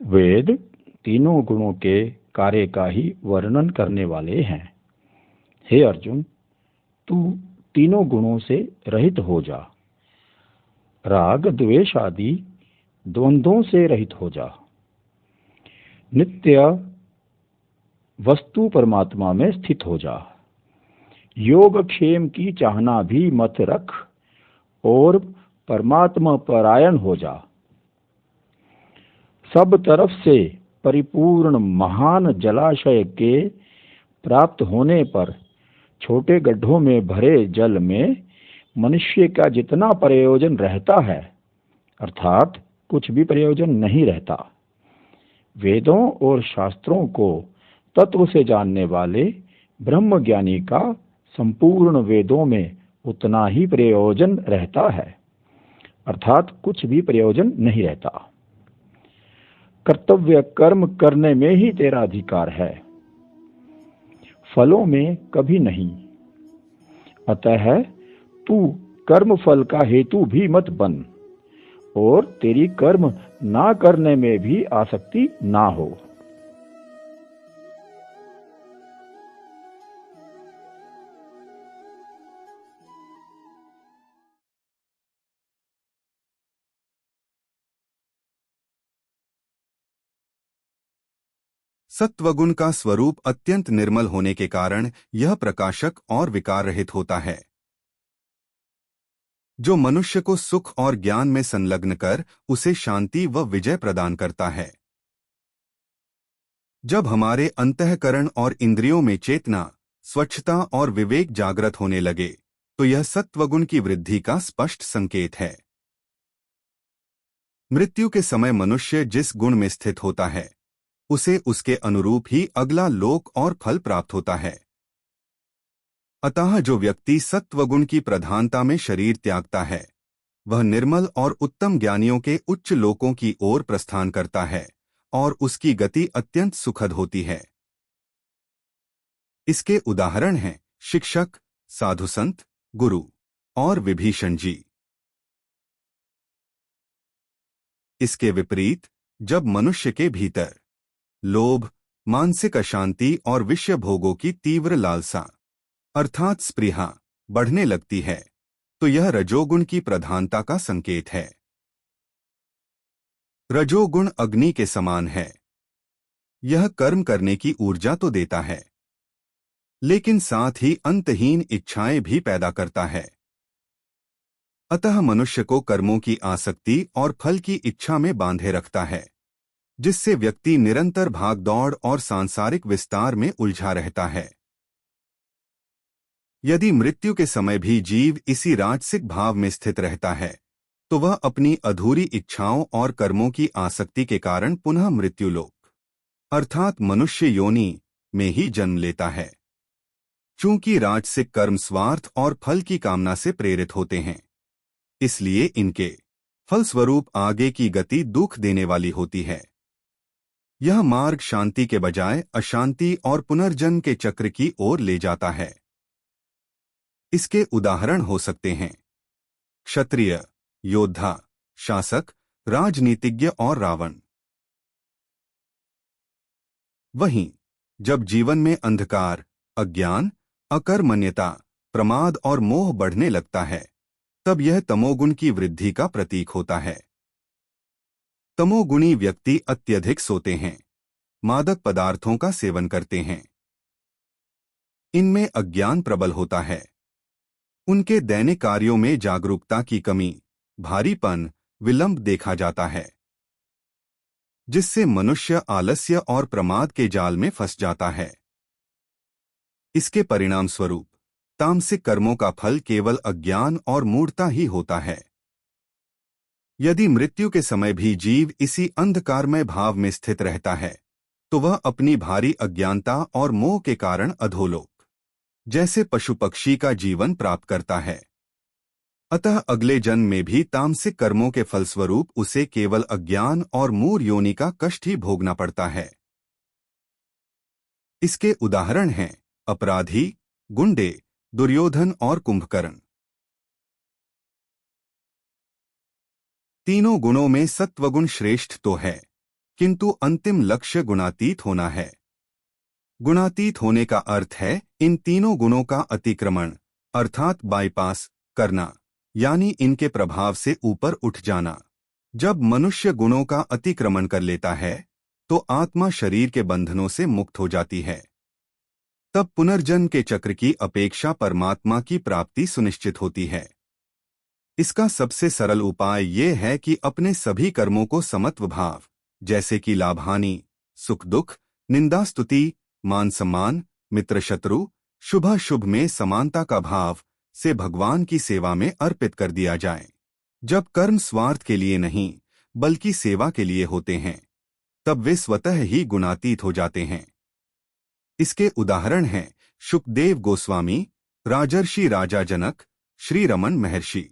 वेद तीनों गुणों के कार्य का ही वर्णन करने वाले हैं। हे अर्जुन, तू तीनों गुणों से रहित हो जा। राग द्वेष आदि द्वंद्वों से रहित हो जा। नित्य वस्तु परमात्मा में स्थित हो जा। योगक्षेम की चाहना भी मत रख और परमात्मा परायण हो जा। सब तरफ से परिपूर्ण महान जलाशय के प्राप्त होने पर छोटे गड्ढों में भरे जल में मनुष्य का जितना प्रयोजन रहता है, अर्थात कुछ भी प्रयोजन नहीं रहता। वेदों और शास्त्रों को तत्व से जानने वाले ब्रह्मज्ञानी का संपूर्ण वेदों में उतना ही प्रयोजन रहता है, अर्थात कुछ भी प्रयोजन नहीं रहता। कर्तव्य कर्म करने में ही तेरा अधिकार है, फलों में कभी नहीं। अतः तू कर्म फल का हेतु भी मत बन और तेरी कर्म ना करने में भी आसक्ति ना हो। सत्वगुण का स्वरूप अत्यंत निर्मल होने के कारण यह प्रकाशक और विकार रहित होता है, जो मनुष्य को सुख और ज्ञान में संलग्न कर उसे शांति व विजय प्रदान करता है। जब हमारे अंतःकरण और इंद्रियों में चेतना, स्वच्छता और विवेक जागृत होने लगे, तो यह सत्वगुण की वृद्धि का स्पष्ट संकेत है। मृत्यु के समय मनुष्य जिस गुण में स्थित होता है, उसे उसके अनुरूप ही अगला लोक और फल प्राप्त होता है। अतः जो व्यक्ति सत्वगुण की प्रधानता में शरीर त्यागता है, वह निर्मल और उत्तम ज्ञानियों के उच्च लोकों की ओर प्रस्थान करता है और उसकी गति अत्यंत सुखद होती है। इसके उदाहरण हैं शिक्षक, साधुसंत, गुरु और विभीषण जी। इसके विपरीत जब मनुष्य के भीतर लोभ, मानसिक अशांति और विषय भोगों की तीव्र लालसा अर्थात स्पृहा बढ़ने लगती है, तो यह रजोगुण की प्रधानता का संकेत है। रजोगुण अग्नि के समान है। यह कर्म करने की ऊर्जा तो देता है, लेकिन साथ ही अंतहीन इच्छाएं भी पैदा करता है। अतः मनुष्य को कर्मों की आसक्ति और फल की इच्छा में बांधे रखता है, जिससे व्यक्ति निरंतर भागदौड़ और सांसारिक विस्तार में उलझा रहता है। यदि मृत्यु के समय भी जीव इसी राजसिक भाव में स्थित रहता है, तो वह अपनी अधूरी इच्छाओं और कर्मों की आसक्ति के कारण पुनः मृत्युलोक अर्थात मनुष्य योनि में ही जन्म लेता है। चूंकि राजसिक कर्म स्वार्थ और फल की कामना से प्रेरित होते हैं, इसलिए इनके फलस्वरूप आगे की गति दुख देने वाली होती है। यह मार्ग शांति के बजाय अशांति और पुनर्जन्म के चक्र की ओर ले जाता है। इसके उदाहरण हो सकते हैं क्षत्रिय, योद्धा, शासक, राजनीतिज्ञ और रावण। वहीं जब जीवन में अंधकार, अज्ञान, अकर्मण्यता, प्रमाद और मोह बढ़ने लगता है, तब यह तमोगुण की वृद्धि का प्रतीक होता है। तमोगुणी व्यक्ति अत्यधिक सोते हैं, मादक पदार्थों का सेवन करते हैं। इनमें अज्ञान प्रबल होता है। उनके दैनिक कार्यों में जागरूकता की कमी, भारीपन, विलंब देखा जाता है, जिससे मनुष्य आलस्य और प्रमाद के जाल में फंस जाता है। इसके परिणाम स्वरूप तामसिक कर्मों का फल केवल अज्ञान और मूढ़ता ही होता है। यदि मृत्यु के समय भी जीव इसी अंधकारमय भाव में स्थित रहता है, तो वह अपनी भारी अज्ञानता और मोह के कारण अधोलोक जैसे पशु पक्षी का जीवन प्राप्त करता है। अतः अगले जन्म में भी तामसिक कर्मों के फलस्वरूप उसे केवल अज्ञान और मूढ़ योनि का कष्ट ही भोगना पड़ता है। इसके उदाहरण हैं अपराधी, गुंडे, दुर्योधन और कुंभकर्ण। तीनों गुणों में सत्वगुण श्रेष्ठ तो है, किंतु अंतिम लक्ष्य गुणातीत होना है। गुणातीत होने का अर्थ है इन तीनों गुणों का अतिक्रमण अर्थात बाईपास करना, यानी इनके प्रभाव से ऊपर उठ जाना। जब मनुष्य गुणों का अतिक्रमण कर लेता है तो आत्मा शरीर के बंधनों से मुक्त हो जाती है। तब पुनर्जन्म के चक्र की अपेक्षा परमात्मा की प्राप्ति सुनिश्चित होती है। इसका सबसे सरल उपाय यह है कि अपने सभी कर्मों को समत्व भाव, जैसे कि लाभहानि, सुख दुख, निंदा स्तुति, मान सम्मान, मित्र शत्रु, शुभ शुभ में समानता का भाव से भगवान की सेवा में अर्पित कर दिया जाए। जब कर्म स्वार्थ के लिए नहीं बल्कि सेवा के लिए होते हैं तब वे स्वतः ही गुणातीत हो जाते हैं। इसके उदाहरण हैं शुकदेव गोस्वामी, राजर्षि राजा जनक, श्री रमन महर्षि।